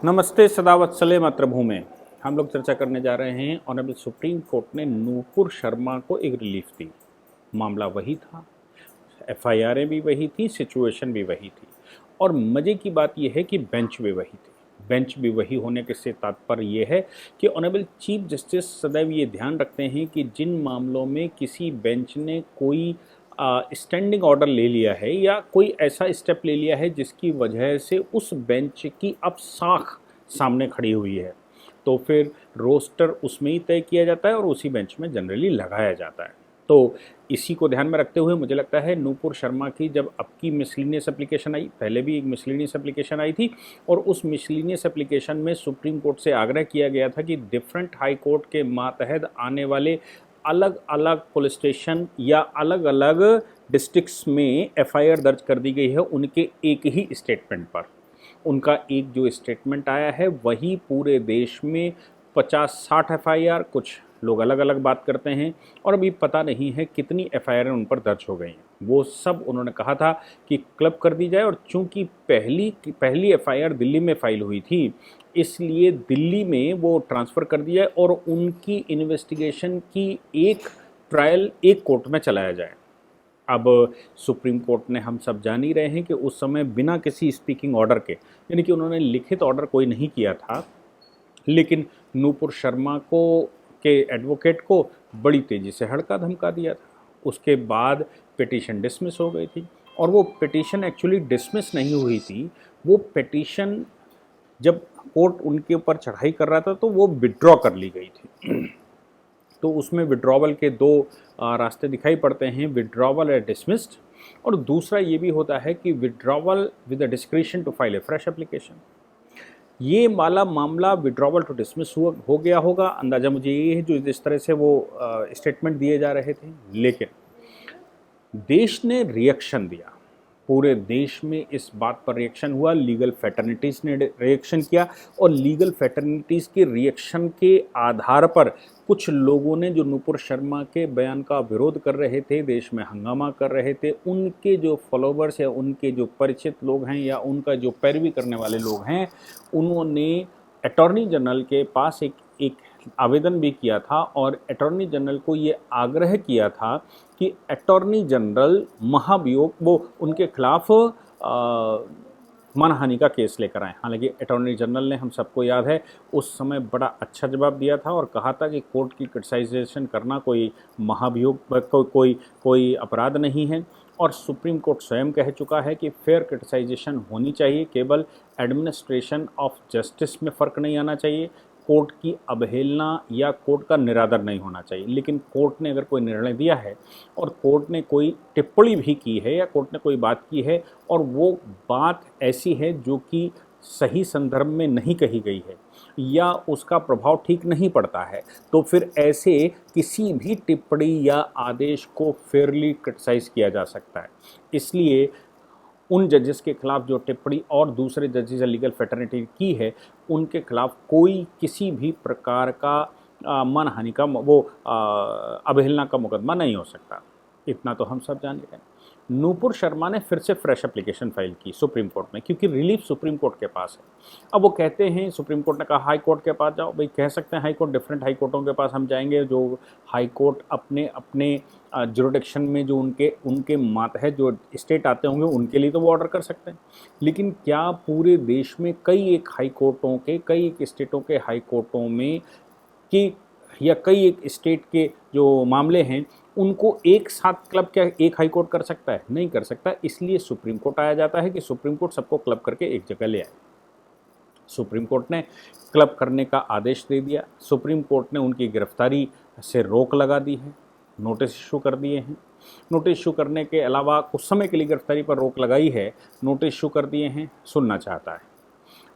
नमस्ते सदावत्सले मातृभूमि। हम लोग चर्चा करने जा रहे हैं ऑनरेबल सुप्रीम कोर्ट ने नूपुर शर्मा को एक रिलीफ दी। मामला वही था, एफआईआरें भी वही थी, सिचुएशन भी वही थी और मज़े की बात यह है कि बेंच भी वही थी। बेंच भी वही होने के से तात्पर्य ये है कि ऑनरेबल चीफ जस्टिस सदैव ये ध्यान रखते हैं कि जिन मामलों में किसी बेंच ने कोई स्टैंडिंग ऑर्डर ले लिया है या कोई ऐसा स्टेप ले लिया है जिसकी वजह से उस बेंच की अब साख सामने खड़ी हुई है, तो फिर रोस्टर उसमें ही तय किया जाता है और उसी बेंच में जनरली लगाया जाता है। तो इसी को ध्यान में रखते हुए मुझे लगता है नूपुर शर्मा की जब अब की मिसलिनियस एप्लीकेशन आई, पहले भी एक मिसलिनियस एप्लीकेशन आई थी और उस मिसलिनियस एप्लीकेशन में सुप्रीम कोर्ट से आग्रह किया गया था कि डिफरेंट हाई कोर्ट के मातहत आने वाले अलग अलग पुलिस स्टेशन या अलग अलग डिस्ट्रिक्ट्स में एफआईआर दर्ज कर दी गई है उनके एक ही स्टेटमेंट पर। उनका एक जो स्टेटमेंट आया है वही पूरे देश में 50-60 एफआईआर, कुछ लोग अलग अलग बात करते हैं और अभी पता नहीं है कितनी एफआईआर उन पर दर्ज हो गई हैं। वो सब उन्होंने कहा था कि क्लब कर दी जाए और चूंकि पहली एफआईआर दिल्ली में फाइल हुई थी इसलिए दिल्ली में वो ट्रांसफ़र कर दिया और उनकी इन्वेस्टिगेशन की एक ट्रायल एक कोर्ट में चलाया जाए। अब सुप्रीम कोर्ट ने, हम सब जान ही रहे हैं कि उस समय बिना किसी स्पीकिंग ऑर्डर के, यानी कि उन्होंने लिखित ऑर्डर कोई नहीं किया था, लेकिन नूपुर शर्मा के एडवोकेट को बड़ी तेज़ी से हड़का धमका दिया था। उसके बाद पिटीशन डिसमिस हो गई थी और वो पिटीशन एक्चुअली डिसमिस नहीं हुई थी, वो पिटीशन जब कोर्ट उनके ऊपर चढ़ाई कर रहा था तो वो विड्रॉ कर ली गई थी। तो उसमें विड्रॉवल के दो रास्ते दिखाई पड़ते हैं, विड्रॉवल या डिसमिस्ड, और दूसरा ये भी होता है कि withdrawal with the discretion to file a fresh application. ये वाला मामला विड्रॉवल टू डिसमिस हो गया होगा, अंदाज़ा मुझे ये है जो जिस तरह से वो स्टेटमेंट दिए जा रहे थे। लेकिन देश ने रिएक्शन दिया, पूरे देश में इस बात पर रिएक्शन हुआ, लीगल फैटर्निटीज़ ने रिएक्शन किया और लीगल फैटर्निटीज़ के रिएक्शन के आधार पर कुछ लोगों ने जो नूपुर शर्मा के बयान का विरोध कर रहे थे, देश में हंगामा कर रहे थे, उनके जो फॉलोवर्स या उनके जो परिचित लोग हैं या उनका जो पैरवी करने वाले लोग हैं, उन्होंने अटॉर्नी जनरल के पास एक आवेदन भी किया था और अटॉर्नी जनरल को ये आग्रह किया था कि अटॉर्नी जनरल महाभियोग वो उनके खिलाफ मानहानि का केस लेकर आए। हालांकि अटॉर्नी जनरल ने, हम सबको याद है, उस समय बड़ा अच्छा जवाब दिया था और कहा था कि कोर्ट की क्रिटिसाइजेशन करना कोई महाभियोग कोई अपराध नहीं है और सुप्रीम कोर्ट स्वयं कह चुका है कि फेयर क्रिटिसाइजेशन होनी चाहिए, केवल एडमिनिस्ट्रेशन ऑफ जस्टिस में फ़र्क नहीं आना चाहिए, कोर्ट की अवहेलना या कोर्ट का निरादर नहीं होना चाहिए। लेकिन कोर्ट ने अगर कोई निर्णय दिया है और कोर्ट ने कोई टिप्पणी भी की है या कोर्ट ने कोई बात की है और वो बात ऐसी है जो कि सही संदर्भ में नहीं कही गई है या उसका प्रभाव ठीक नहीं पड़ता है, तो फिर ऐसे किसी भी टिप्पणी या आदेश को फेयरली क्रिटिसाइज़ किया जा सकता है। इसलिए उन जजेस के खिलाफ जो टिप्पणी और दूसरे जजेस या लीगल फैटर्निटी की है, उनके खिलाफ कोई किसी भी प्रकार का मानहानि का अवहेलना का मुकदमा नहीं हो सकता। इतना तो हम सब जान रहे हैं। नूपुर शर्मा ने फिर से फ्रेश एप्लीकेशन फाइल की सुप्रीम कोर्ट में, क्योंकि रिलीफ सुप्रीम कोर्ट के पास है। अब वो कहते हैं, सुप्रीम कोर्ट ने कहा हाई कोर्ट के पास जाओ। भाई, कह सकते हैं हाई कोर्ट, डिफरेंट हाई कोर्टों के पास हम जाएंगे, जो हाई कोर्ट अपने अपने जुरिडिक्शन में जो उनके मातहत जो स्टेट आते होंगे उनके लिए तो वो ऑर्डर कर सकते हैं। लेकिन क्या पूरे देश में कई एक हाई कोर्टों के, कई एक स्टेटों के हाई कोर्टों में कि या कई एक स्टेट के जो मामले हैं उनको एक साथ क्लब क्या एक हाई कोर्ट कर सकता है? नहीं कर सकता। इसलिए सुप्रीम कोर्ट आया जाता है कि सुप्रीम कोर्ट सबको क्लब करके एक जगह ले आए। सुप्रीम कोर्ट ने क्लब करने का आदेश दे दिया। सुप्रीम कोर्ट ने उनकी गिरफ्तारी से रोक लगा दी है, नोटिस इशू कर दिए हैं। नोटिस इशू करने के अलावा कुछ समय के लिए गिरफ्तारी पर रोक लगाई है, नोटिस इशू कर दिए हैं, सुनना चाहता है।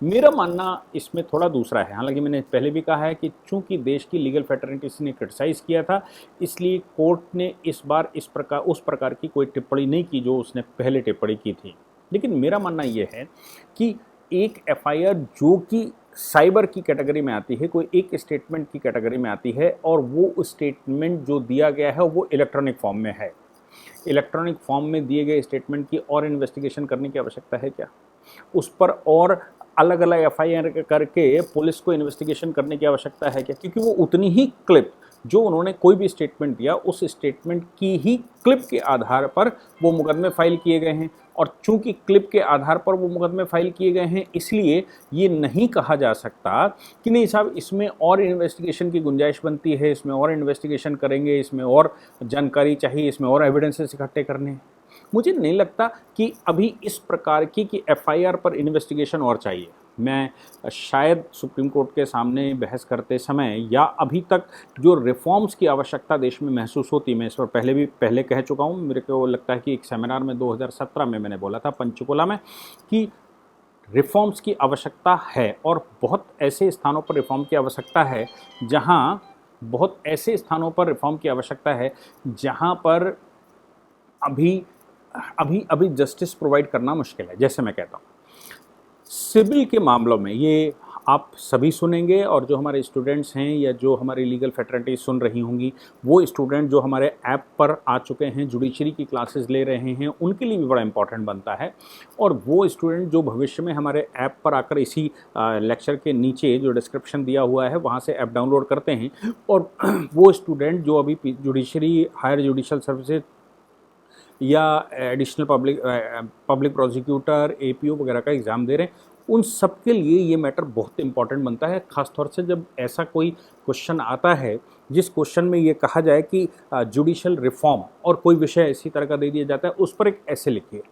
मेरा मानना इसमें थोड़ा दूसरा है। हालांकि मैंने पहले भी कहा है कि चूंकि देश की लीगल फैटर्निटीज ने क्रिटिसाइज़ किया था, इसलिए कोर्ट ने इस बार उस प्रकार की कोई टिप्पणी नहीं की जो उसने पहले टिप्पणी की थी। लेकिन मेरा मानना यह है कि एक एफआईआर जो कि साइबर की कैटेगरी में आती है, कोई एक स्टेटमेंट की कैटेगरी में आती है और वो स्टेटमेंट जो दिया गया है वो इलेक्ट्रॉनिक फॉर्म में है। इलेक्ट्रॉनिक फॉर्म में दिए गए स्टेटमेंट की और इन्वेस्टिगेशन करने की आवश्यकता है क्या? उस पर और अलग अलग एफआईआर करके पुलिस को इन्वेस्टिगेशन करने की आवश्यकता है क्या? क्योंकि वो उतनी ही क्लिप जो उन्होंने कोई भी स्टेटमेंट दिया, उस स्टेटमेंट की ही क्लिप के आधार पर वो मुकदमे फाइल किए गए हैं। और चूंकि क्लिप के आधार पर वो मुकदमे फाइल किए गए हैं, इसलिए ये नहीं कहा जा सकता कि नहीं साहब इसमें और इन्वेस्टिगेशन की गुंजाइश बनती है, इसमें और इन्वेस्टिगेशन करेंगे, इसमें और जानकारी चाहिए, इसमें और एविडेंसेस इकट्ठे करने हैं। मुझे नहीं लगता कि अभी इस प्रकार की कि एफआईआर पर इन्वेस्टिगेशन और चाहिए। मैं शायद सुप्रीम कोर्ट के सामने बहस करते समय या अभी तक जो रिफॉर्म्स की आवश्यकता देश में महसूस होती, मैं इस पर पहले कह चुका हूँ। मेरे को लगता है कि एक सेमिनार में 2017 में मैंने बोला था पंचकुला में कि रिफॉर्म्स की आवश्यकता है, और बहुत ऐसे स्थानों पर रिफॉर्म की आवश्यकता है जहाँ पर अभी जस्टिस प्रोवाइड करना मुश्किल है। जैसे मैं कहता हूँ सिविल के मामलों में, ये आप सभी सुनेंगे, और जो हमारे स्टूडेंट्स हैं या जो हमारी लीगल फैटर्निटी सुन रही होंगी, वो स्टूडेंट जो हमारे ऐप पर आ चुके हैं, जुडिशरी की क्लासेस ले रहे हैं, उनके लिए भी बड़ा इंपॉर्टेंट बनता है। और वो स्टूडेंट जो भविष्य में हमारे ऐप पर आकर इसी लेक्चर के नीचे जो डिस्क्रिप्शन दिया हुआ है वहाँ से ऐप डाउनलोड करते हैं, और वो स्टूडेंट जो अभी जुडिशरी, हायर जुडिशल सर्विसेज या एडिशनल पब्लिक प्रोसिक्यूटर, एपीओ वगैरह का एग्ज़ाम दे रहे हैं, उन सब के लिए ये मैटर बहुत इंपॉर्टेंट बनता है। ख़ासतौर से जब ऐसा कोई क्वेश्चन आता है जिस क्वेश्चन में ये कहा जाए कि जुडिशल रिफॉर्म और कोई विषय इसी तरह का दे दिया जाता है, उस पर एक ऐसे लिखिए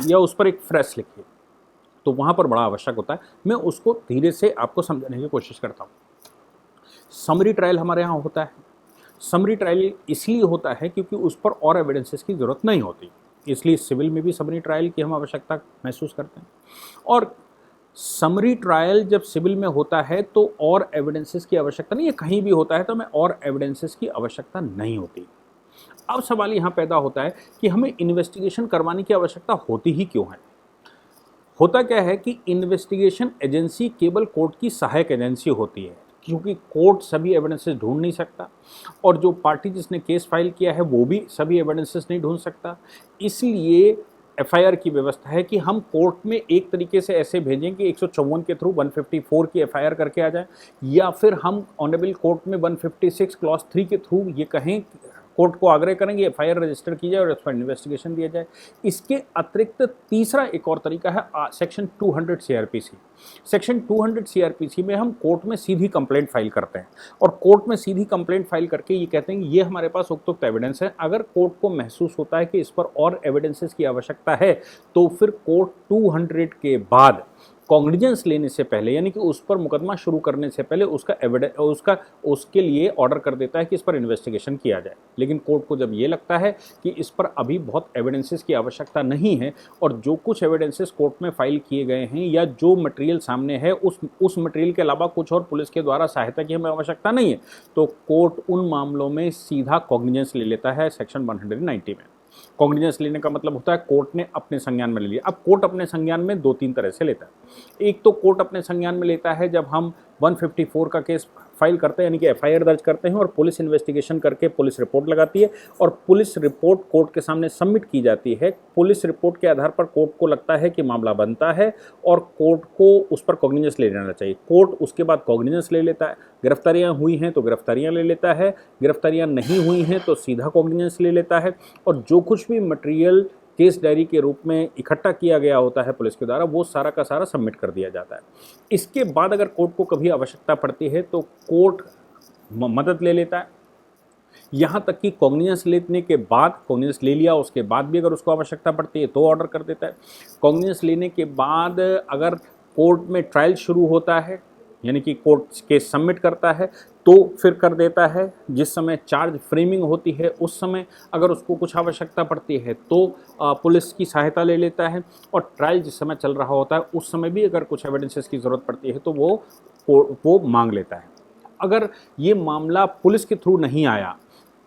या उस पर एक फ्रेस लिखिए, तो वहाँ पर बड़ा आवश्यक होता है। मैं उसको धीरे से आपको समझाने की कोशिश करता हूँ। समरी ट्रायल हमारे यहाँ होता है। समरी ट्रायल इसलिए होता है क्योंकि उस पर और एविडेंसेस की ज़रूरत नहीं होती, इसलिए सिविल में भी समरी ट्रायल की हम आवश्यकता महसूस करते हैं। और समरी ट्रायल जब सिविल में होता है तो और एविडेंसेस की आवश्यकता नहीं है, कहीं भी होता है तो हमें और एविडेंसेस की आवश्यकता नहीं होती। अब सवाल यहाँ पैदा होता है कि हमें इन्वेस्टिगेशन करवाने की आवश्यकता होती ही क्यों है। होता क्या है कि इन्वेस्टिगेशन एजेंसी केवल कोर्ट की सहायक एजेंसी होती है, क्योंकि कोर्ट सभी एविडेंसेस ढूंढ नहीं सकता, और जो पार्टी जिसने केस फाइल किया है वो भी सभी एविडेंसेस नहीं ढूंढ सकता। इसलिए एफआईआर की व्यवस्था है कि हम कोर्ट में एक तरीके से ऐसे भेजें कि 154 के थ्रू 154 की एफआईआर करके आ जाए, या फिर हम ऑनरेबल कोर्ट में 156 क्लॉज 3 के थ्रू ये कहें, कोर्ट को आग्रह करेंगे एफआईआर रजिस्टर की जाए और इस पर इन्वेस्टिगेशन दिया जाए। इसके अतिरिक्त तीसरा एक और तरीका है सेक्शन 200 सीआरपीसी। सेक्शन 200 सीआरपीसी में हम कोर्ट में सीधी कंप्लेंट फाइल करते हैं, और कोर्ट में सीधी कंप्लेंट फाइल करके ये कहते हैं कि ये हमारे पास उक्त एविडेंस है। अगर कोर्ट को महसूस होता है कि इस पर और एविडेंसेस की आवश्यकता है, तो फिर कोर्ट 200 के बाद कॉग्निजेंस लेने से पहले, यानी कि उस पर मुकदमा शुरू करने से पहले उसके लिए ऑर्डर कर देता है कि इस पर इन्वेस्टिगेशन किया जाए। लेकिन कोर्ट को जब ये लगता है कि इस पर अभी बहुत एविडेंसेस की आवश्यकता नहीं है, और जो कुछ एविडेंसेस कोर्ट में फाइल किए गए हैं या जो मटेरियल सामने है उस मटेरियल के अलावा कुछ और पुलिस के द्वारा सहायता की हमें आवश्यकता नहीं है, तो कोर्ट उन मामलों में सीधा कॉग्निजेंस ले लेता है सेक्शन 190 में। कॉग्निजेंस लेने का मतलब होता है कोर्ट ने अपने संज्ञान में ले लिया। अब कोर्ट अपने संज्ञान में 2-3 तरह से लेता है। एक तो कोर्ट अपने संज्ञान में लेता है जब हम 154 का केस फाइल करते हैं, यानी कि एफआईआर दर्ज करते हैं, और पुलिस इन्वेस्टिगेशन करके पुलिस रिपोर्ट लगाती है, और पुलिस रिपोर्ट कोर्ट के सामने सबमिट की जाती है। पुलिस रिपोर्ट के आधार पर कोर्ट को लगता है कि मामला बनता है और कोर्ट को उस पर कॉग्निजेंस ले लेना चाहिए। कोर्ट उसके बाद कॉग्निजेंस ले लेता है। गिरफ्तारियां हुई हैं तो गिरफ्तारियां ले लेता है, गिरफ्तारियां नहीं हुई हैं तो सीधा कॉग्निजेंस ले लेता है, और जो कुछ भी मटेरियल केस डायरी के रूप में इकट्ठा किया गया होता है पुलिस के द्वारा, वो सारा का सारा सबमिट कर दिया जाता है। इसके बाद अगर कोर्ट को कभी आवश्यकता पड़ती है तो कोर्ट मदद ले लेता है। यहाँ तक कि कॉग्निजेंस लेने के बाद, कॉग्निजेंस ले लिया उसके बाद भी अगर उसको आवश्यकता पड़ती है तो ऑर्डर कर देता है। कॉग्निजेंस लेने के बाद अगर कोर्ट में ट्रायल शुरू होता है, यानी कि कोर्ट केस सबमिट करता है, तो फिर कर देता है। जिस समय चार्ज फ्रेमिंग होती है उस समय अगर उसको कुछ आवश्यकता पड़ती है तो पुलिस की सहायता ले लेता है, और ट्रायल जिस समय चल रहा होता है उस समय भी अगर कुछ एविडेंसेस की ज़रूरत पड़ती है तो वो मांग लेता है। अगर ये मामला पुलिस के थ्रू नहीं आया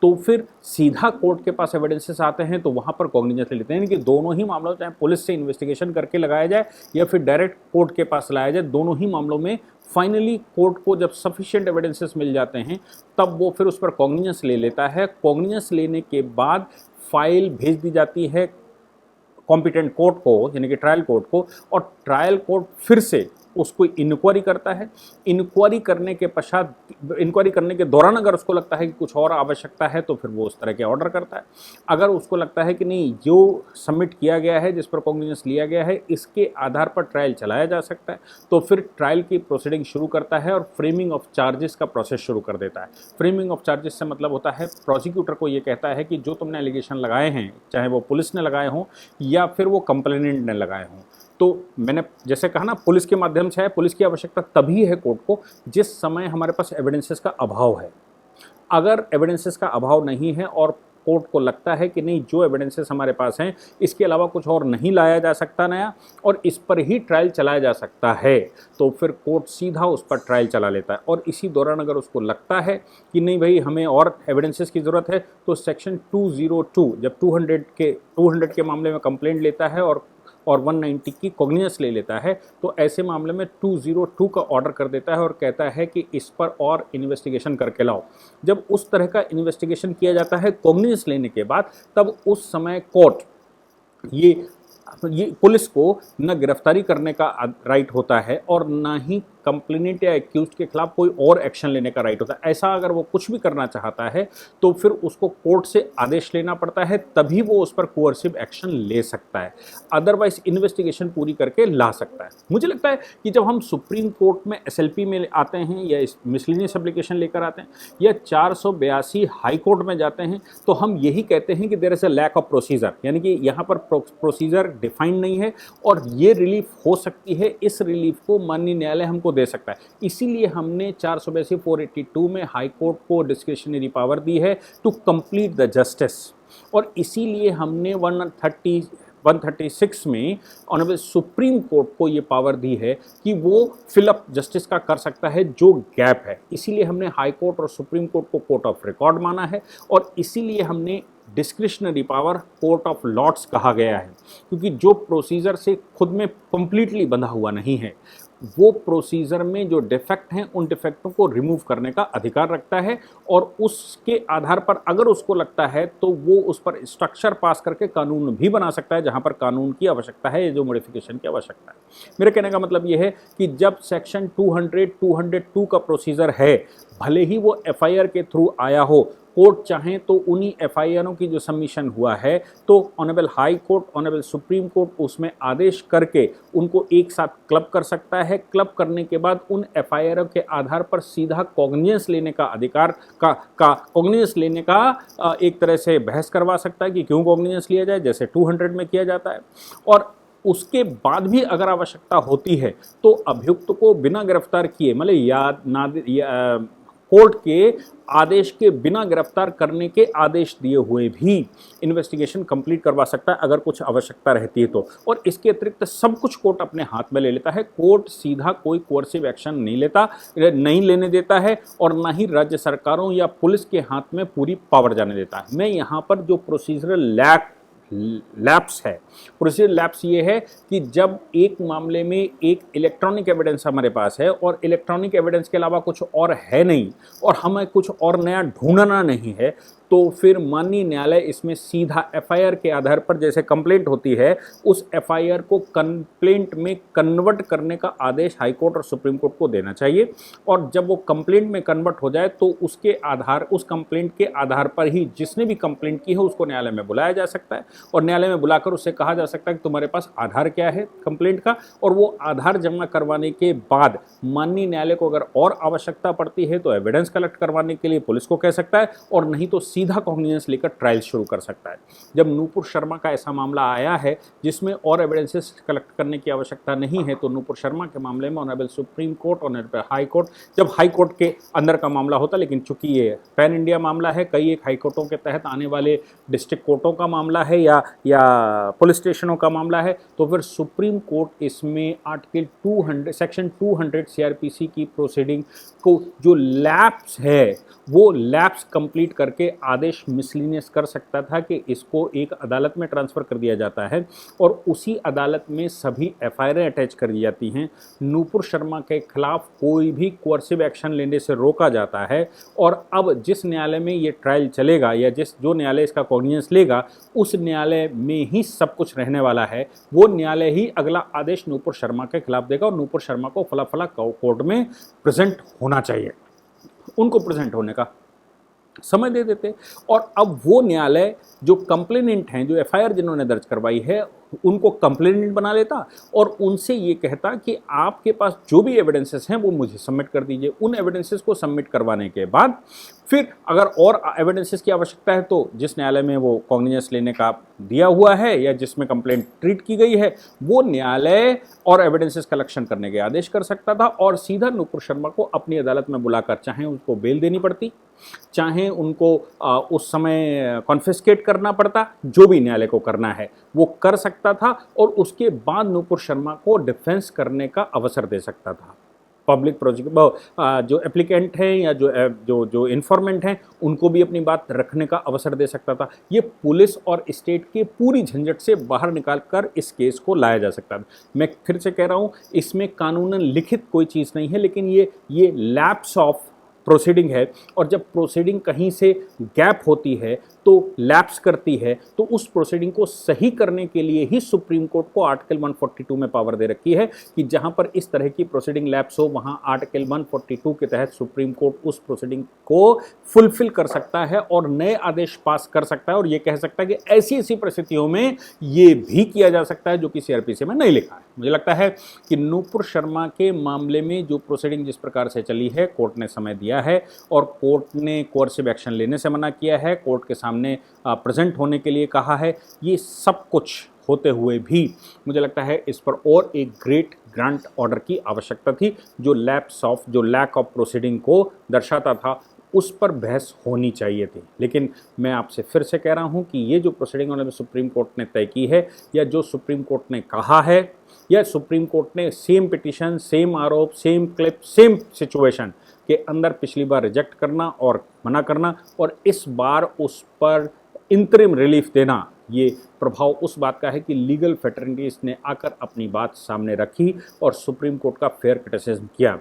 तो फिर सीधा कोर्ट के पास एविडेंसेस आते हैं तो वहाँ पर कॉग्निजेंस ले लेते हैं। यानी कि दोनों ही मामलों, चाहे पुलिस से इन्वेस्टिगेशन करके लगाया जाए या फिर डायरेक्ट कोर्ट के पास लाया जाए, दोनों ही मामलों में फाइनली कोर्ट को जब सफिशिएंट एविडेंसेस मिल जाते हैं तब वो फिर उस पर कॉग्निजेंस ले लेता है। कॉग्निजेंस लेने के बाद फाइल भेज दी जाती है कॉम्पिटेंट कोर्ट को, यानी कि ट्रायल कोर्ट को, और ट्रायल कोर्ट फिर से उसको इंक्वायरी करता है। इंक्वायरी करने के पश्चात, इंक्वायरी करने के दौरान अगर उसको लगता है कि कुछ और आवश्यकता है तो फिर वो उस तरह के ऑर्डर करता है। अगर उसको लगता है कि नहीं, जो सबमिट किया गया है, जिस पर कॉग्निजेंस लिया गया है, इसके आधार पर ट्रायल चलाया जा सकता है, तो फिर ट्रायल की प्रोसीडिंग शुरू करता है और फ्रेमिंग ऑफ चार्जेस का प्रोसेस शुरू कर देता है। फ्रेमिंग ऑफ चार्जेस से मतलब होता है प्रोसिक्यूटर को ये कहता है कि जो तुमने एलिगेशन लगाए हैं, चाहे वो पुलिस ने लगाए हों या फिर वो कंप्लेनेंट ने लगाए हों, तो मैंने जैसे कहा ना, पुलिस के माध्यम से है। पुलिस की आवश्यकता तभी है कोर्ट को जिस समय हमारे पास एविडेंसेस का अभाव है। अगर एविडेंसेस का अभाव नहीं है और कोर्ट को लगता है कि नहीं, जो एविडेंसेस हमारे पास हैं इसके अलावा कुछ और नहीं लाया जा सकता नया और इस पर ही ट्रायल चलाया जा सकता है, तो फिर कोर्ट सीधा उस पर ट्रायल चला लेता है। और इसी दौरान अगर उसको लगता है कि नहीं भाई, हमें और एविडेंसेस की ज़रूरत है, तो सेक्शन 202, जब 200 के मामले में कंप्लेंट लेता है और 190 की कॉग्निजेंस ले लेता है, तो ऐसे मामले में 202 का ऑर्डर कर देता है और कहता है कि इस पर और इन्वेस्टिगेशन करके लाओ। जब उस तरह का इन्वेस्टिगेशन किया जाता है कॉग्निजेंस लेने के बाद, तब उस समय कोर्ट ये पुलिस को न गिरफ्तारी करने का राइट होता है और ना ही कंप्लेनेंट या एक्यूज्ड के खिलाफ कोई और एक्शन लेने का राइट होता है। ऐसा अगर वो कुछ भी करना चाहता है तो फिर उसको कोर्ट से आदेश लेना पड़ता है, तभी वो उस पर कोअर्सिव एक्शन ले सकता है। अदरवाइज इन्वेस्टिगेशन पूरी करके ला सकता है। मुझे लगता है कि जब हम सुप्रीम कोर्ट में SLP में आते हैं या मिसलेनियस एप्लीकेशन लेकर आते हैं या 482 हाई कोर्ट में जाते हैं, तो हम यही कहते हैं कि there is a lack of procedure, यानी कि यहाँ पर प्रोसीजर डिफाइंड नहीं है और ये रिलीफ हो सकती है, इस रिलीफ को माननीय न्यायालय हमको दे सकता है। इसीलिए हमने 482 में हाई कोर्ट को डिस्क्रिशनरी पावर दी है टू कंप्लीट द जस्टिस, और इसीलिए हमने 136 में ऑनरेबल सुप्रीम कोर्ट को ये पावर दी है कि वो फिलअप जस्टिस का कर सकता है जो गैप है। इसीलिए हमने हाई कोर्ट और सुप्रीम कोर्ट को कोर्ट ऑफ रिकॉर्ड माना है और इसीलिए हमने discretionary power court of lords कहा गया है, क्योंकि जो प्रोसीजर से खुद में कंप्लीटली बंधा हुआ नहीं है, वो प्रोसीजर में जो डिफेक्ट हैं उन डिफेक्टों को रिमूव करने का अधिकार रखता है और उसके आधार पर अगर उसको लगता है तो वो उस पर स्ट्रक्चर पास करके कानून भी बना सकता है जहां पर कानून की आवश्यकता है, जो मॉडिफिकेशन की आवश्यकता है। मेरे कहने का मतलब ये है कि जब सेक्शन 202 का प्रोसीजर है, भले ही वो FIR के थ्रू आया हो, कोर्ट चाहें तो उन्हीं FIRों की जो सबमिशन हुआ है तो honourable high court, honourable supreme court उसमें आदेश करके उनको एक साथ क्लब कर सकता है। क्लब करने के बाद उन FIRों के आधार पर सीधा कॉग्निजेंस लेने का अधिकार कॉग्निजेंस लेने का एक तरह से बहस करवा सकता है कि क्यों कॉग्निजेंस लिया जाए, जैसे 200 में किया जाता है। और उसके बाद भी अगर आवश्यकता होती है तो अभियुक्त को बिना गिरफ्तार किए, मतलब कोर्ट के आदेश के बिना गिरफ्तार करने के आदेश दिए हुए भी इन्वेस्टिगेशन कंप्लीट करवा सकता है अगर कुछ आवश्यकता रहती है तो। और इसके अतिरिक्त सब कुछ कोर्ट अपने हाथ में ले लेता है। कोर्ट सीधा कोई कोर्सिव एक्शन नहीं लेने देता है और ना ही राज्य सरकारों या पुलिस के हाथ में पूरी पावर जाने देता है। मैं यहाँ पर जो प्रोसीजरल लैप्स है, प्रोसीजर लैप्स ये है कि जब एक मामले में एक इलेक्ट्रॉनिक एविडेंस हमारे पास है और इलेक्ट्रॉनिक एविडेंस के अलावा कुछ और है नहीं और हमें कुछ और नया ढूंढना नहीं है, तो फिर माननीय न्यायालय इसमें सीधा FIR के आधार पर, जैसे कंप्लेंट होती है, उस FIR को कंप्लेंट में कन्वर्ट करने का आदेश हाई कोर्ट और सुप्रीम कोर्ट को देना चाहिए। और जब वो कंप्लेंट में कन्वर्ट हो जाए तो उस कंप्लेंट के आधार पर ही जिसने भी कंप्लेंट की है उसको न्यायालय में बुलाया जा सकता है और न्यायालय में बुलाकर उससे कहा जा सकता है कि तुम्हारे पास आधार क्या है कंप्लेंट का, और वो आधार जमा करवाने के बाद माननीय न्यायालय को अगर और आवश्यकता पड़ती है तो एविडेंस कलेक्ट करवाने के लिए पुलिस को कह सकता है और नहीं तो सीधा कॉग्निजेंस लेकर ट्रायल शुरू कर सकता है। जब नूपुर शर्मा का ऐसा मामला आया है जिसमें और एविडेंसेस कलेक्ट करने की आवश्यकता नहीं है, तो नूपुर शर्मा के मामले में honourable supreme court, honourable high court, जब हाई कोर्ट के अंदर का मामला होता, लेकिन चूंकि ये पैन इंडिया मामला है, कई एक हाई कोर्टों के तहत आने वाले डिस्ट्रिक्ट कोर्टों का मामला है या पुलिस स्टेशनों का मामला है, तो फिर सुप्रीम कोर्ट इसमें आर्टिकल 200 सेक्शन 200 CRPC की प्रोसीडिंग को जो लैप्स है वो लैप्स कंप्लीट करके आदेश मिसलिनियस कर सकता था कि इसको एक अदालत में ट्रांसफ़र कर दिया जाता है और उसी अदालत में सभी एफआईआर अटैच कर दी जाती हैं। नूपुर शर्मा के खिलाफ कोई भी कोर्सिव एक्शन लेने से रोका जाता है और अब जिस न्यायालय में ये ट्रायल चलेगा या जो न्यायालय इसका कॉग्निजेंस लेगा, उस न्यायालय में ही सब कुछ रहने वाला है। वो न्यायालय ही अगला आदेश नूपुर शर्मा के खिलाफ देगा और नूपुर शर्मा को फला फला कोर्ट में प्रेजेंट होना चाहिए। उनको प्रेजेंट होने का समय दे देते और अब वो न्यायालय जो कंप्लेनेंट हैं, जो एफआईआर जिन्होंने दर्ज करवाई है, उनको कंप्लेनेंट बना लेता और उनसे ये कहता कि आपके पास जो भी एविडेंसेस हैं वो मुझे सबमिट कर दीजिए। उन एविडेंसेस को सबमिट करवाने के बाद फिर अगर और एविडेंसेस की आवश्यकता है तो जिस न्यायालय में वो कॉग्निजेंस लेने का दिया हुआ है या जिसमें कंप्लेंट ट्रीट की गई है, वो न्यायालय और एविडेंसेस कलेक्शन करने के आदेश कर सकता था और सीधा नूपुर शर्मा को अपनी अदालत में बुलाकर चाहे उनको बेल देनी पड़ती, चाहे उनको उस समय कॉन्फिस्केट करना पड़ता, जो भी न्यायालय को करना है वो कर सकता था और उसके बाद नूपुर शर्मा को डिफेंस करने का अवसर दे सकता था। पब्लिक जो एप्लीकेंट हैं या जो इन्फॉर्मेंट हैं उनको भी अपनी बात रखने का अवसर दे सकता था। ये पुलिस और स्टेट के पूरी झंझट से बाहर निकाल कर इस केस को लाया जा सकता था। मैं फिर से कह रहा हूँ, इसमें कानूनन लिखित कोई चीज़ नहीं है, लेकिन ये लैप्स ऑफ प्रोसीडिंग है और जब प्रोसीडिंग कहीं से गैप होती है तो लैप्स करती है, तो उस प्रोसीडिंग को सही करने के लिए ही सुप्रीम कोर्ट को आर्टिकल 142 में पावर दे रखी है कि जहां पर इस तरह की प्रोसीडिंग लैप्स हो, वहां आर्टिकल 142 के तहत सुप्रीम कोर्ट उस प्रोसीडिंग को फुलफिल कर सकता है और नए आदेश पास कर सकता है और ये कह सकता है कि ऐसी ऐसी परिस्थितियों में ये भी किया जा सकता है जो कि सीआरपीसी में नहीं लिखा है। मुझे लगता है कि नूपुर शर्मा के मामले में जो प्रोसीडिंग जिस प्रकार से चली है, कोर्ट ने समय दिया है और कोर्ट ने कोर्सिव एक्शन लेने से मना किया है, कोर्ट के सामने प्रेजेंट होने के लिए कहा है। ये सब कुछ होते हुए भी मुझे लगता है इस पर और एक ग्रेट ग्रांट ऑर्डर की आवश्यकता थी जो लैक ऑफ प्रोसीडिंग को दर्शाता था, उस पर बहस होनी चाहिए थी। लेकिन मैं आपसे फिर से कह रहा हूं कि ये जो प्रोसीडिंग उन्होंने सुप्रीम कोर्ट ने तय की है या जो सुप्रीम कोर्ट ने कहा है या सुप्रीम कोर्ट ने सेम पिटीशन, सेम आरोप, सेम क्लिप, सेम सिचुएशन के अंदर पिछली बार रिजेक्ट करना और मना करना और इस बार उस पर इंतरिम रिलीफ देना, ये प्रभाव उस बात का है कि लीगल फेटर्निटीज ने आकर अपनी बात सामने रखी और सुप्रीम कोर्ट का फेयर क्रिटिसिज्म किया।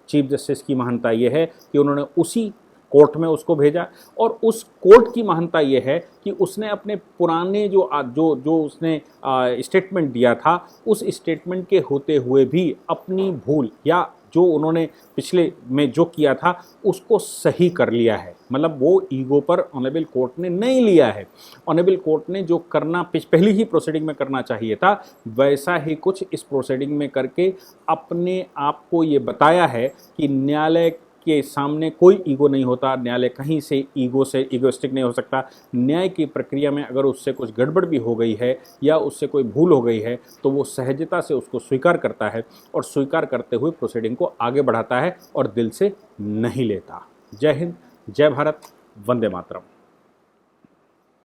चीफ जस्टिस की महानता ये है कि उन्होंने उसी कोर्ट में उसको भेजा और उस कोर्ट की महानता ये है कि उसने अपने पुराने जो उसने स्टेटमेंट दिया था, उस स्टेटमेंट के होते हुए भी अपनी भूल या जो उन्होंने पिछले में जो किया था उसको सही कर लिया है। मतलब वो ईगो पर ऑनरेबल कोर्ट ने नहीं लिया है। ऑनरेबल कोर्ट ने जो करना पहली ही प्रोसीडिंग में करना चाहिए था, वैसा ही कुछ इस प्रोसीडिंग में करके अपने आप को ये बताया है कि न्यायालय के सामने कोई ईगो नहीं होता, न्यायालय कहीं से ईगोइस्टिक नहीं हो सकता। न्याय की प्रक्रिया में अगर उससे कुछ गड़बड़ भी हो गई है या उससे कोई भूल हो गई है तो वो सहजता से उसको स्वीकार करता है और स्वीकार करते हुए प्रोसीडिंग को आगे बढ़ाता है और दिल से नहीं लेता। जय हिंद, जय भारत, वंदे मातरम।